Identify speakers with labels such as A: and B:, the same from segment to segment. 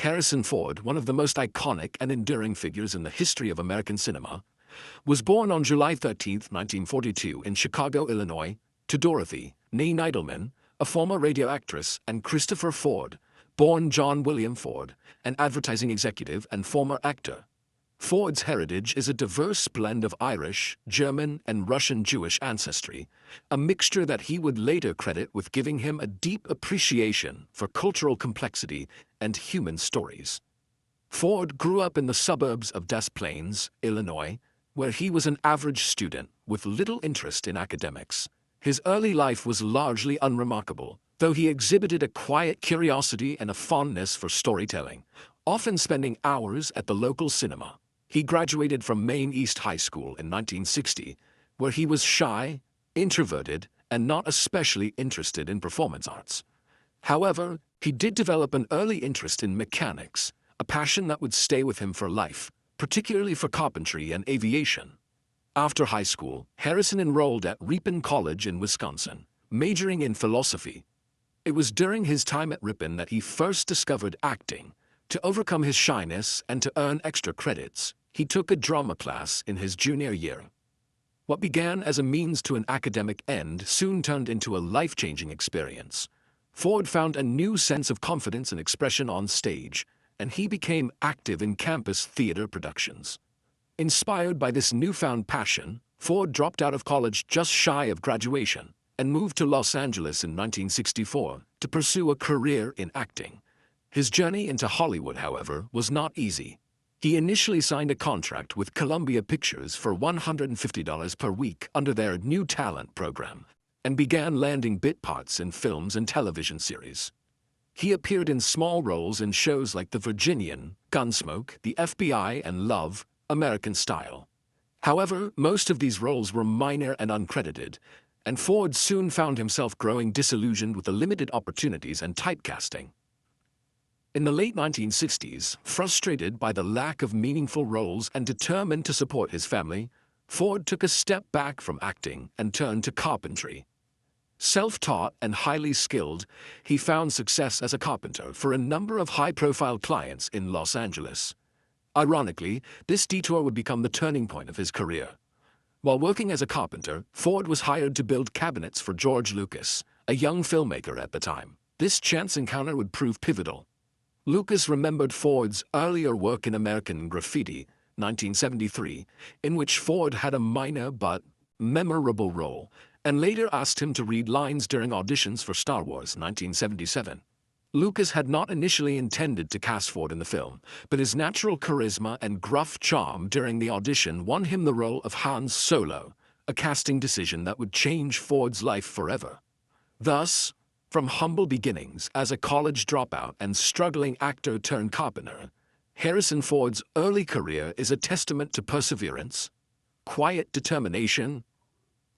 A: Harrison Ford, one of the most iconic and enduring figures in the history of American cinema, was born on July 13, 1942 in Chicago, Illinois, to Dorothy, née Neidleman, a former radio actress, and Christopher Ford, born John William Ford, an advertising executive and former actor. Ford's heritage is a diverse blend of Irish, German, and Russian Jewish ancestry, a mixture that he would later credit with giving him a deep appreciation for cultural complexity and human stories. Ford grew up in the suburbs of Des Plaines, Illinois, where he was an average student with little interest in academics. His early life was largely unremarkable, though he exhibited a quiet curiosity and a fondness for storytelling, often spending hours at the local cinema. He graduated from Maine East High School in 1960, where he was shy, introverted, and not especially interested in performance arts. However, he did develop an early interest in mechanics, a passion that would stay with him for life, particularly for carpentry and aviation. After high school, Harrison enrolled at Ripon College in Wisconsin, majoring in philosophy. It was during his time at Ripon that he first discovered acting. To overcome his shyness and to earn extra credits, he took a drama class in his junior year. What began as a means to an academic end soon turned into a life-changing experience. Ford found a new sense of confidence and expression on stage, and he became active in campus theater productions. Inspired by this newfound passion, Ford dropped out of college just shy of graduation and moved to Los Angeles in 1964 to pursue a career in acting. His journey into Hollywood, however, was not easy. He initially signed a contract with Columbia Pictures for $150 per week under their New Talent program and began landing bit parts in films and television series. He appeared in small roles in shows like The Virginian, Gunsmoke, The FBI, and Love, American Style. However, most of these roles were minor and uncredited, and Ford soon found himself growing disillusioned with the limited opportunities and typecasting. In the late 1960s, frustrated by the lack of meaningful roles and determined to support his family, Ford took a step back from acting and turned to carpentry. Self-taught and highly skilled, he found success as a carpenter for a number of high-profile clients in Los Angeles. Ironically, this detour would become the turning point of his career. While working as a carpenter, Ford was hired to build cabinets for George Lucas, a young filmmaker at the time. This chance encounter would prove pivotal. Lucas remembered Ford's earlier work in American Graffiti, 1973, in which Ford had a minor but memorable role, and later asked him to read lines during auditions for Star Wars, 1977. Lucas had not initially intended to cast Ford in the film, but his natural charisma and gruff charm during the audition won him the role of Han Solo, a casting decision that would change Ford's life forever. Thus, from humble beginnings as a college dropout and struggling actor turned carpenter, Harrison Ford's early career is a testament to perseverance, quiet determination,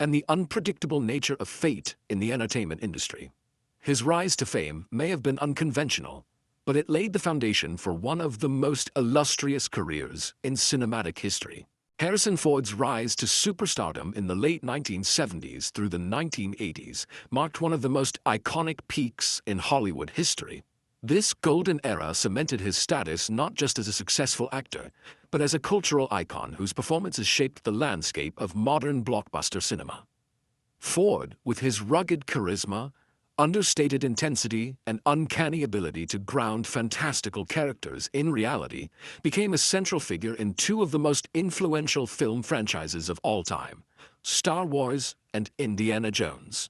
A: and the unpredictable nature of fate in the entertainment industry. His rise to fame may have been unconventional, but it laid the foundation for one of the most illustrious careers in cinematic history. Harrison Ford's rise to superstardom in the late 1970s through the 1980s marked one of the most iconic peaks in Hollywood history. This golden era cemented his status not just as a successful actor, but as a cultural icon whose performances shaped the landscape of modern blockbuster cinema. Ford, with his rugged charisma, understated intensity, and uncanny ability to ground fantastical characters in reality, became a central figure in two of the most influential film franchises of all time, Star Wars and Indiana Jones.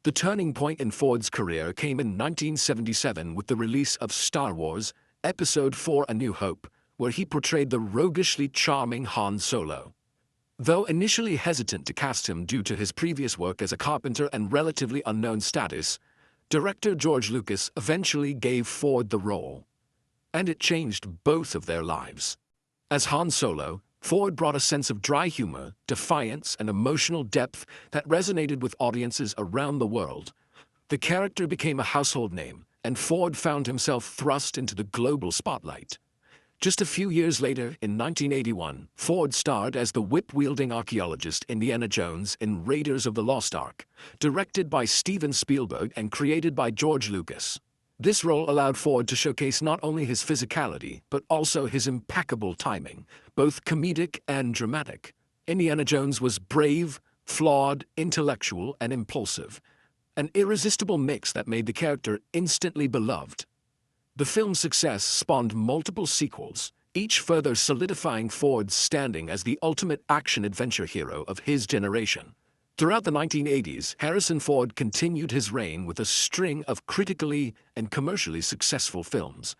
A: The turning point in Ford's career came in 1977 with the release of Star Wars, Episode IV: A New Hope, where he portrayed the roguishly charming Han Solo. Though initially hesitant to cast him due to his previous work as a carpenter and relatively unknown status, director George Lucas eventually gave Ford the role, and it changed both of their lives. As Han Solo, Ford brought a sense of dry humor, defiance, and emotional depth that resonated with audiences around the world. The character became a household name, and Ford found himself thrust into the global spotlight. Just a few years later, in 1981, Ford starred as the whip-wielding archaeologist Indiana Jones in Raiders of the Lost Ark, directed by Steven Spielberg and created by George Lucas. This role allowed Ford to showcase not only his physicality, but also his impeccable timing, both comedic and dramatic. Indiana Jones was brave, flawed, intellectual, and impulsive, an irresistible mix that made the character instantly beloved. The film's success spawned multiple sequels, each further solidifying Ford's standing as the ultimate action-adventure hero of his generation. Throughout the 1980s, Harrison Ford continued his reign with a string of critically and commercially successful films.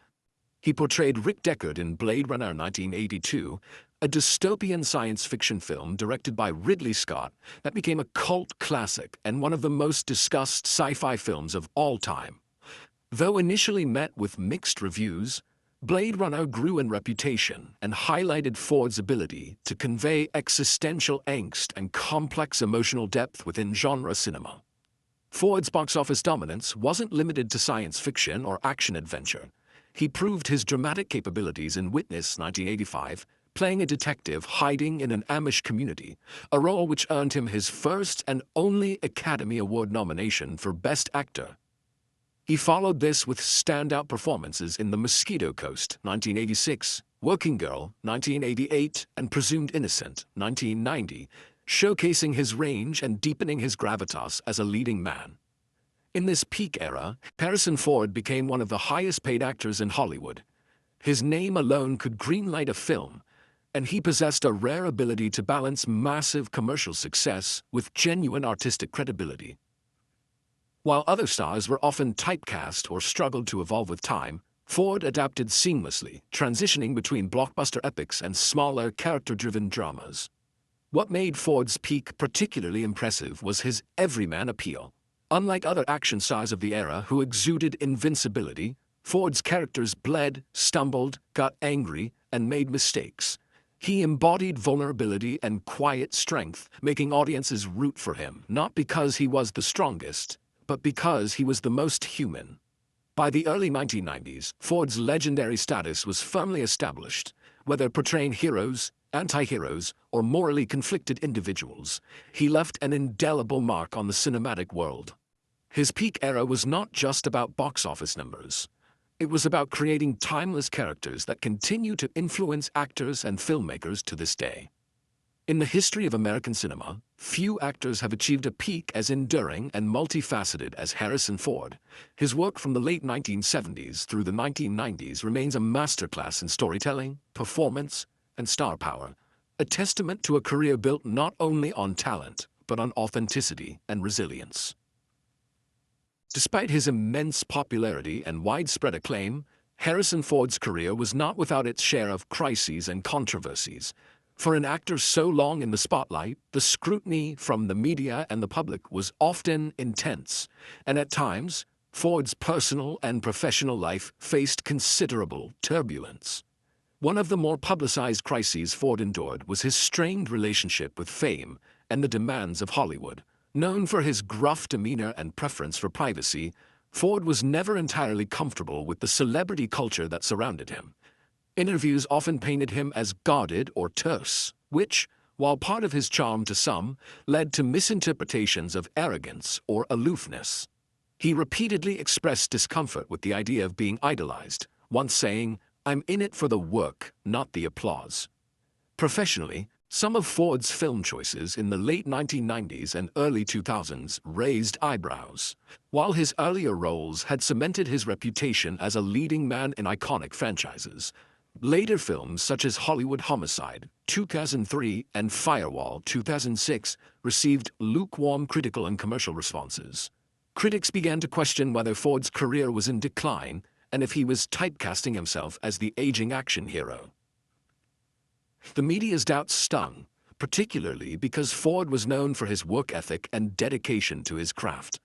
A: He portrayed Rick Deckard in Blade Runner 1982, a dystopian science fiction film directed by Ridley Scott that became a cult classic and one of the most discussed sci-fi films of all time. Though initially met with mixed reviews, Blade Runner grew in reputation and highlighted Ford's ability to convey existential angst and complex emotional depth within genre cinema. Ford's box office dominance wasn't limited to science fiction or action-adventure. He proved his dramatic capabilities in Witness 1985, playing a detective hiding in an Amish community, a role which earned him his first and only Academy Award nomination for Best Actor. He followed this with standout performances in The Mosquito Coast, 1986, Working Girl, 1988, and Presumed Innocent, 1990, showcasing his range and deepening his gravitas as a leading man. In this peak era, Harrison Ford became one of the highest-paid actors in Hollywood. His name alone could greenlight a film, and he possessed a rare ability to balance massive commercial success with genuine artistic credibility. While other stars were often typecast or struggled to evolve with time, Ford adapted seamlessly, transitioning between blockbuster epics and smaller, character-driven dramas. What made Ford's peak particularly impressive was his everyman appeal. Unlike other action stars of the era who exuded invincibility, Ford's characters bled, stumbled, got angry, and made mistakes. He embodied vulnerability and quiet strength, making audiences root for him, not because he was the strongest, but because he was the most human. By the early 1990s, Ford's legendary status was firmly established. Whether portraying heroes, anti-heroes, or morally conflicted individuals, he left an indelible mark on the cinematic world. His peak era was not just about box office numbers. It was about creating timeless characters that continue to influence actors and filmmakers to this day. In the history of American cinema, few actors have achieved a peak as enduring and multifaceted as Harrison Ford. His work from the late 1970s through the 1990s remains a masterclass in storytelling, performance, and star power, a testament to a career built not only on talent, but on authenticity and resilience. Despite his immense popularity and widespread acclaim, Harrison Ford's career was not without its share of crises and controversies. For an actor so long in the spotlight, the scrutiny from the media and the public was often intense, and at times, Ford's personal and professional life faced considerable turbulence. One of the more publicized crises Ford endured was his strained relationship with fame and the demands of Hollywood. Known for his gruff demeanor and preference for privacy, Ford was never entirely comfortable with the celebrity culture that surrounded him. Interviews often painted him as guarded or terse, which, while part of his charm to some, led to misinterpretations of arrogance or aloofness. He repeatedly expressed discomfort with the idea of being idolized, once saying, "I'm in it for the work, not the applause." Professionally, some of Ford's film choices in the late 1990s and early 2000s raised eyebrows. While his earlier roles had cemented his reputation as a leading man in iconic franchises, later films such as Hollywood Homicide, 2003, and Firewall, 2006, received lukewarm critical and commercial responses. Critics began to question whether Ford's career was in decline and if he was typecasting himself as the aging action hero. The media's doubts stung, particularly because Ford was known for his work ethic and dedication to his craft.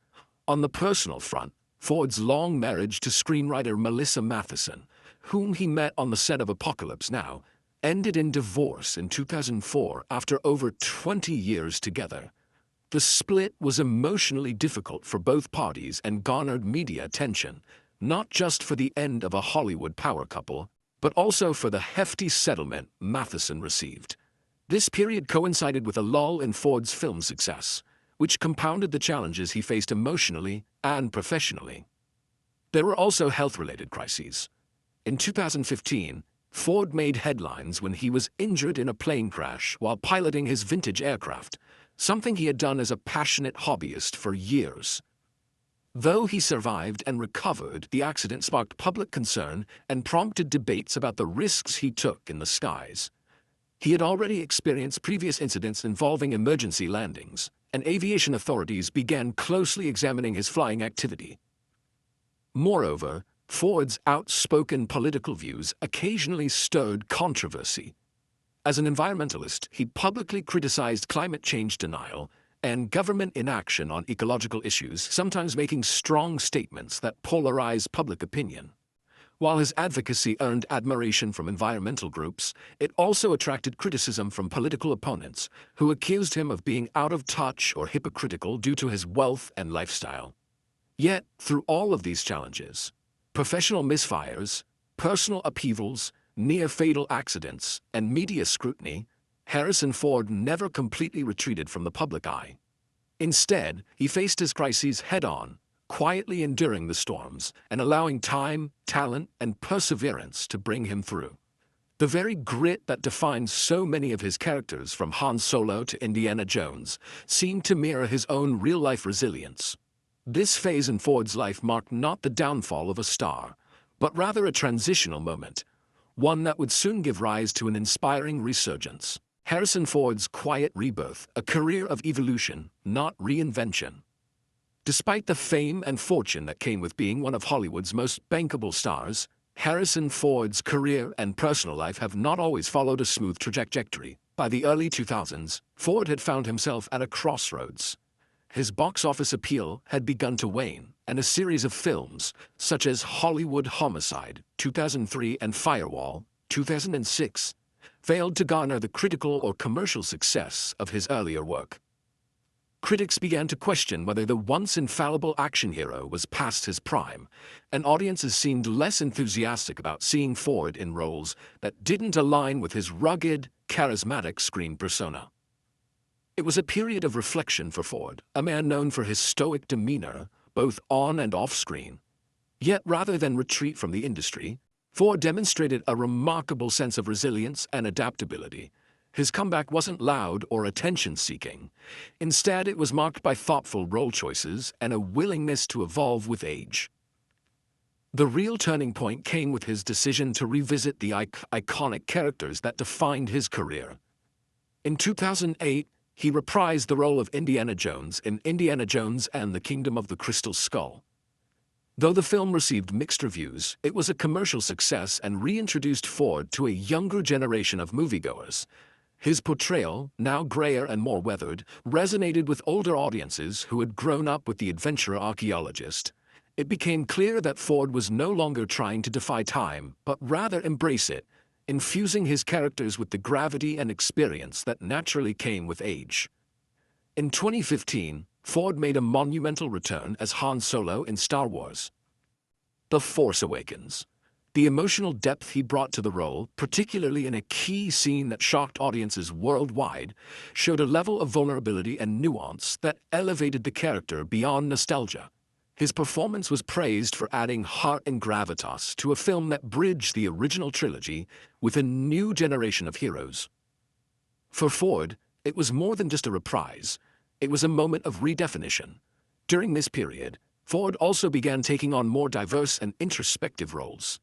A: On the personal front, Ford's long marriage to screenwriter Melissa Mathison, whom he met on the set of Apocalypse Now, ended in divorce in 2004 after over 20 years together. The split was emotionally difficult for both parties and garnered media attention, not just for the end of a Hollywood power couple, but also for the hefty settlement Mathison received. This period coincided with a lull in Ford's film success, which compounded the challenges he faced emotionally and professionally. There were also health-related crises. In 2015, Ford made headlines when he was injured in a plane crash while piloting his vintage aircraft, something he had done as a passionate hobbyist for years. Though he survived and recovered, the accident sparked public concern and prompted debates about the risks he took in the skies. He had already experienced previous incidents involving emergency landings, and aviation authorities began closely examining his flying activity. Moreover, Ford's outspoken political views occasionally stirred controversy. As an environmentalist, he publicly criticized climate change denial and government inaction on ecological issues, sometimes making strong statements that polarized public opinion. While his advocacy earned admiration from environmental groups, it also attracted criticism from political opponents who accused him of being out of touch or hypocritical due to his wealth and lifestyle. Yet, through all of these challenges, professional misfires, personal upheavals, near-fatal accidents, and media scrutiny, Harrison Ford never completely retreated from the public eye. Instead, he faced his crises head-on, quietly enduring the storms and allowing time, talent, and perseverance to bring him through. The very grit that defines so many of his characters, from Han Solo to Indiana Jones, seemed to mirror his own real-life resilience. This phase in Ford's life marked not the downfall of a star, but rather a transitional moment, one that would soon give rise to an inspiring resurgence. Harrison Ford's quiet rebirth, a career of evolution, not reinvention. Despite the fame and fortune that came with being one of Hollywood's most bankable stars, Harrison Ford's career and personal life have not always followed a smooth trajectory. By the early 2000s, Ford had found himself at a crossroads. His box office appeal had begun to wane, and a series of films, such as Hollywood Homicide, 2003, and Firewall, 2006, failed to garner the critical or commercial success of his earlier work. Critics began to question whether the once infallible action hero was past his prime, and audiences seemed less enthusiastic about seeing Ford in roles that didn't align with his rugged, charismatic screen persona. It was a period of reflection for Ford, a man known for his stoic demeanor, both on and off screen. Yet rather than retreat from the industry, Ford demonstrated a remarkable sense of resilience and adaptability. His comeback wasn't loud or attention-seeking. Instead, it was marked by thoughtful role choices and a willingness to evolve with age. The real turning point came with his decision to revisit the iconic characters that defined his career. In 2008, he reprised the role of Indiana Jones in Indiana Jones and the Kingdom of the Crystal Skull. Though the film received mixed reviews, it was a commercial success and reintroduced Ford to a younger generation of moviegoers. His portrayal, now grayer and more weathered, resonated with older audiences who had grown up with the adventurer archaeologist. It became clear that Ford was no longer trying to defy time, but rather embrace it, infusing his characters with the gravity and experience that naturally came with age. In 2015, Ford made a monumental return as Han Solo in Star Wars: The Force Awakens. The emotional depth he brought to the role, particularly in a key scene that shocked audiences worldwide, showed a level of vulnerability and nuance that elevated the character beyond nostalgia. His performance was praised for adding heart and gravitas to a film that bridged the original trilogy with a new generation of heroes. For Ford, it was more than just a reprise. It was a moment of redefinition. During this period, Ford also began taking on more diverse and introspective roles.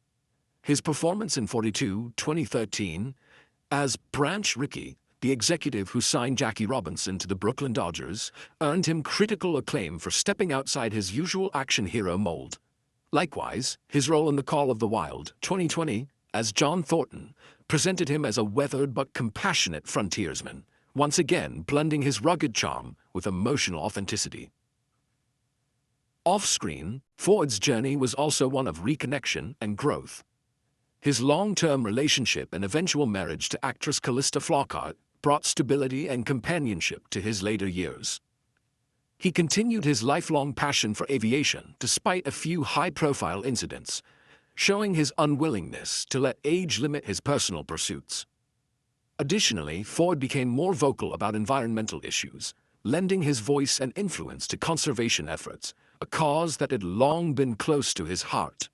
A: His performance in 42, 2013, as Branch Rickey, the executive who signed Jackie Robinson to the Brooklyn Dodgers, earned him critical acclaim for stepping outside his usual action hero mold. Likewise, his role in The Call of the Wild, 2020, as John Thornton, presented him as a weathered but compassionate frontiersman, once again blending his rugged charm with emotional authenticity. Off-screen, Ford's journey was also one of reconnection and growth. His long-term relationship and eventual marriage to actress Calista Flockhart brought stability and companionship to his later years. He continued his lifelong passion for aviation despite a few high-profile incidents, showing his unwillingness to let age limit his personal pursuits. Additionally, Ford became more vocal about environmental issues, lending his voice and influence to conservation efforts, a cause that had long been close to his heart.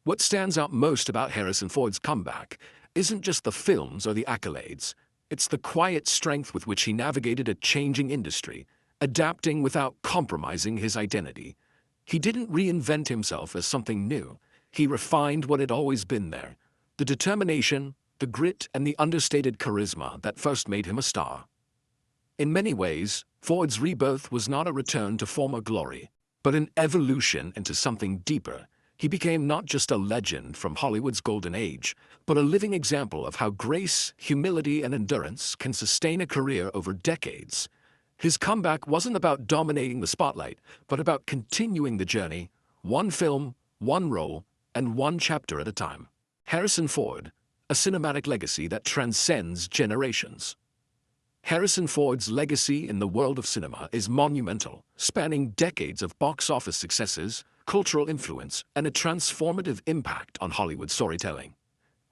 A: What stands out most about Harrison Ford's comeback isn't just the films or the accolades, it's the quiet strength with which he navigated a changing industry, adapting without compromising his identity. He didn't reinvent himself as something new, he refined what had always been there, the determination, the grit, and the understated charisma that first made him a star. In many ways, Ford's rebirth was not a return to former glory, but an evolution into something deeper. He became not just a legend from Hollywood's golden age, but a living example of how grace, humility, and endurance can sustain a career over decades. His comeback wasn't about dominating the spotlight, but about continuing the journey, one film, one role, and one chapter at a time. Harrison Ford, a cinematic legacy that transcends generations. Harrison Ford's legacy in the world of cinema is monumental, spanning decades of box office successes, cultural influence, and a transformative impact on Hollywood storytelling.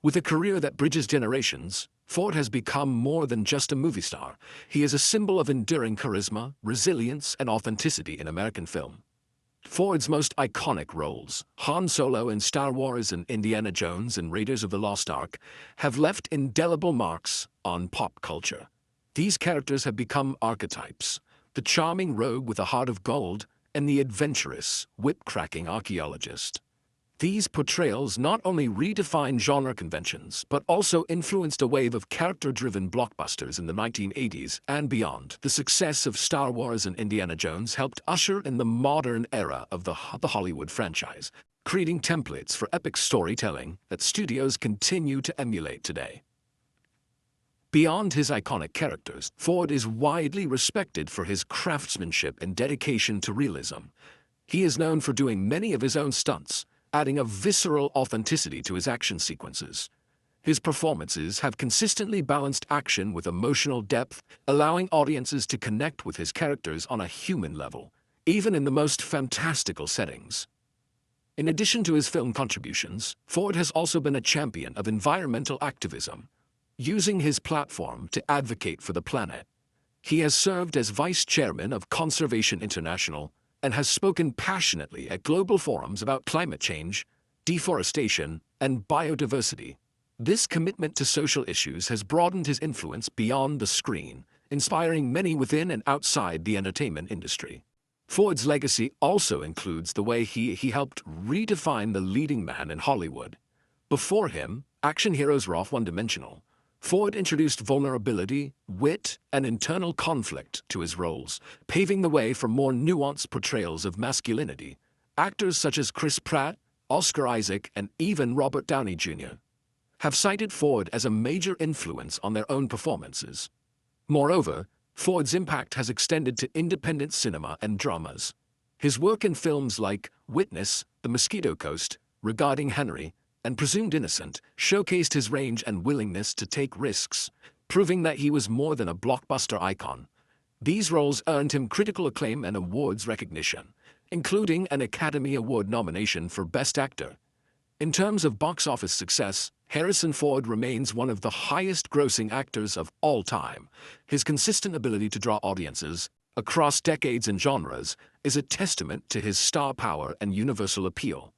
A: With a career that bridges generations, Ford has become more than just a movie star. He is a symbol of enduring charisma, resilience, and authenticity in American film. Ford's most iconic roles, Han Solo in Star Wars and Indiana Jones in Raiders of the Lost Ark, have left indelible marks on pop culture. These characters have become archetypes, the charming rogue with a heart of gold and the adventurous, whip-cracking archaeologist. These portrayals not only redefined genre conventions, but also influenced a wave of character-driven blockbusters in the 1980s and beyond. The success of Star Wars and Indiana Jones helped usher in the modern era of the Hollywood franchise, creating templates for epic storytelling that studios continue to emulate today. Beyond his iconic characters, Ford is widely respected for his craftsmanship and dedication to realism. He is known for doing many of his own stunts, adding a visceral authenticity to his action sequences. His performances have consistently balanced action with emotional depth, allowing audiences to connect with his characters on a human level, even in the most fantastical settings. In addition to his film contributions, Ford has also been a champion of environmental activism, using his platform to advocate for the planet. He has served as vice chairman of Conservation International and has spoken passionately at global forums about climate change, deforestation, and biodiversity. This commitment to social issues has broadened his influence beyond the screen, inspiring many within and outside the entertainment industry. Ford's legacy also includes the way he helped redefine the leading man in Hollywood. Before him, action heroes were often one-dimensional. Ford introduced vulnerability, wit, and internal conflict to his roles, paving the way for more nuanced portrayals of masculinity. Actors such as Chris Pratt, Oscar Isaac, and even Robert Downey Jr. have cited Ford as a major influence on their own performances. Moreover, Ford's impact has extended to independent cinema and dramas. His work in films like Witness, The Mosquito Coast, Regarding Henry, and Presumed Innocent showcased his range and willingness to take risks, proving that he was more than a blockbuster icon. These roles earned him critical acclaim and awards recognition, including an Academy Award nomination for Best Actor. In terms of box office success, Harrison Ford remains one of the highest-grossing actors of all time. His consistent ability to draw audiences across decades and genres is a testament to his star power and universal appeal.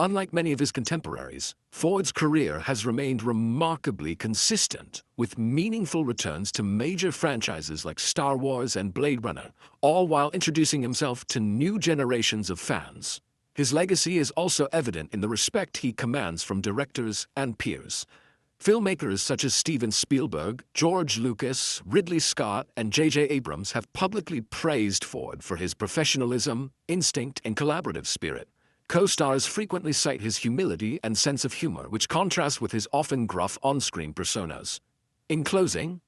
A: Unlike many of his contemporaries, Ford's career has remained remarkably consistent, with meaningful returns to major franchises like Star Wars and Blade Runner, all while introducing himself to new generations of fans. His legacy is also evident in the respect he commands from directors and peers. Filmmakers such as Steven Spielberg, George Lucas, Ridley Scott, and J.J. Abrams have publicly praised Ford for his professionalism, instinct, and collaborative spirit. Co-stars frequently cite his humility and sense of humor, which contrasts with his often gruff on-screen personas. In closing,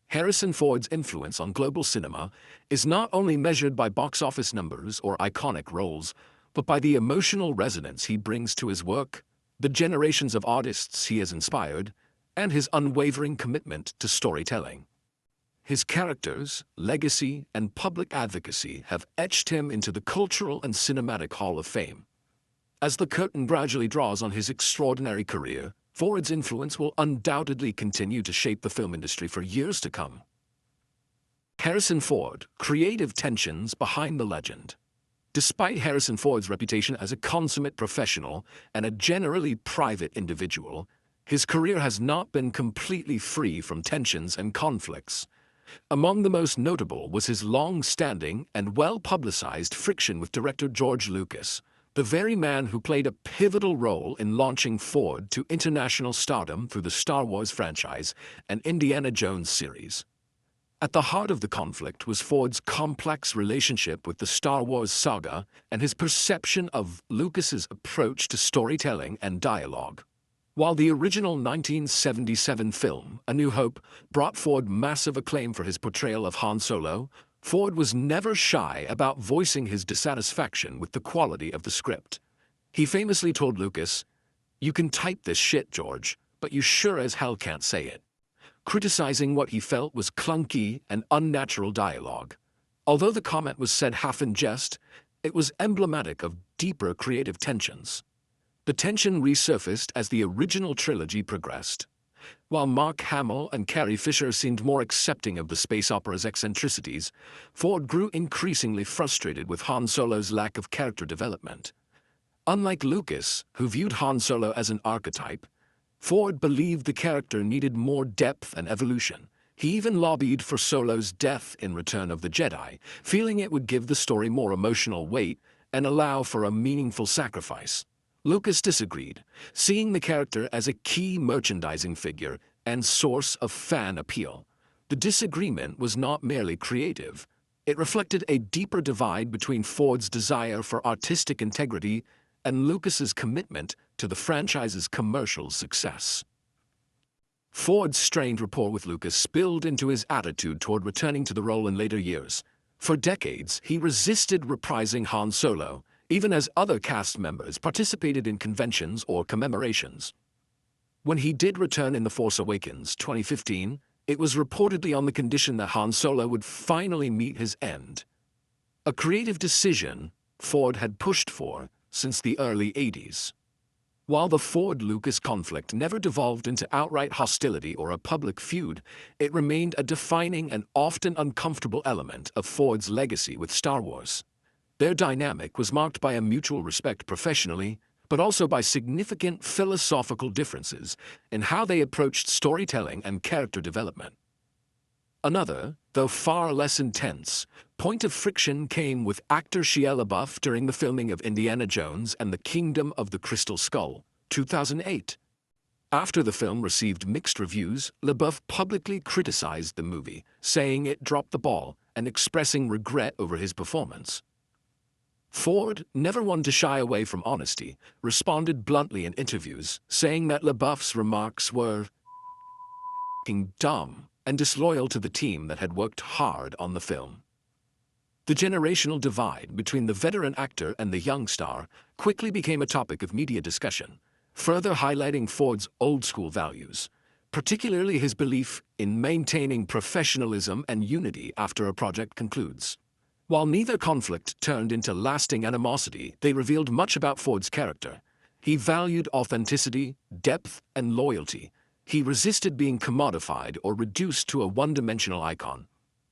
A: Harrison Ford's influence on global cinema is not only measured by box office numbers or iconic roles, but by the emotional resonance he brings to his work, the generations of artists he has inspired, and his unwavering commitment to storytelling. His characters, legacy, and public advocacy have etched him into the Cultural and Cinematic Hall of Fame. As the curtain gradually draws on his extraordinary career, Ford's influence will undoubtedly continue to shape the film industry for years to come. Harrison Ford, creative tensions behind the legend. Despite Harrison Ford's reputation as a consummate professional and a generally private individual, his career has not been completely free from tensions and conflicts. Among the most notable was his long-standing and well-publicized friction with director George Lucas, the very man who played a pivotal role in launching Ford to international stardom through the Star Wars franchise and Indiana Jones series. At the heart of the conflict was Ford's complex relationship with the Star Wars saga and his perception of Lucas's approach to storytelling and dialogue. While the original 1977 film, A New Hope, brought Ford massive acclaim for his portrayal of Han Solo, Ford was never shy about voicing his dissatisfaction with the quality of the script. He famously told Lucas, "You can type this shit, George, but you sure as hell can't say it," criticizing what he felt was clunky and unnatural dialogue. Although the comment was said half in jest, it was emblematic of deeper creative tensions. The tension resurfaced as the original trilogy progressed. While Mark Hamill and Carrie Fisher seemed more accepting of the space opera's eccentricities, Ford grew increasingly frustrated with Han Solo's lack of character development. Unlike Lucas, who viewed Han Solo as an archetype, Ford believed the character needed more depth and evolution. He even lobbied for Solo's death in Return of the Jedi, feeling it would give the story more emotional weight and allow for a meaningful sacrifice. Lucas disagreed, seeing the character as a key merchandising figure and source of fan appeal. The disagreement was not merely creative. It reflected a deeper divide between Ford's desire for artistic integrity and Lucas's commitment to the franchise's commercial success. Ford's strained rapport with Lucas spilled into his attitude toward returning to the role in later years. For decades, he resisted reprising Han Solo, even as other cast members participated in conventions or commemorations. When he did return in The Force Awakens 2015, it was reportedly on the condition that Han Solo would finally meet his end. A creative decision Ford had pushed for since the early 80s. While the Ford-Lucas conflict never devolved into outright hostility or a public feud, it remained a defining and often uncomfortable element of Ford's legacy with Star Wars. Their dynamic was marked by a mutual respect professionally, but also by significant philosophical differences in how they approached storytelling and character development. Another, though far less intense, point of friction came with actor Shia LaBeouf during the filming of Indiana Jones and the Kingdom of the Crystal Skull, 2008. After the film received mixed reviews, LaBeouf publicly criticized the movie, saying it dropped the ball and expressing regret over his performance. Ford, never one to shy away from honesty, responded bluntly in interviews, saying that LaBeouf's remarks were f***ing dumb and disloyal to the team that had worked hard on the film. The generational divide between the veteran actor and the young star quickly became a topic of media discussion, further highlighting Ford's old-school values, particularly his belief in maintaining professionalism and unity after a project concludes. While neither conflict turned into lasting animosity, they revealed much about Ford's character. He valued authenticity, depth, and loyalty. He resisted being commodified or reduced to a one-dimensional icon.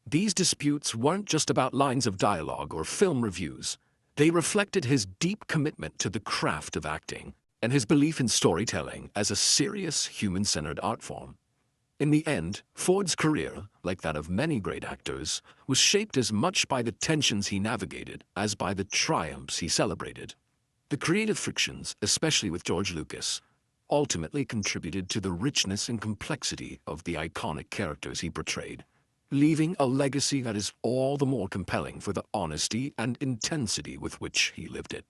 A: These disputes weren't just about lines of dialogue or film reviews. They reflected his deep commitment to the craft of acting and his belief in storytelling as a serious, human-centered art form. In the end, Ford's career, like that of many great actors, was shaped as much by the tensions he navigated as by the triumphs he celebrated. The creative frictions, especially with George Lucas, ultimately contributed to the richness and complexity of the iconic characters he portrayed, leaving a legacy that is all the more compelling for the honesty and intensity with which he lived it.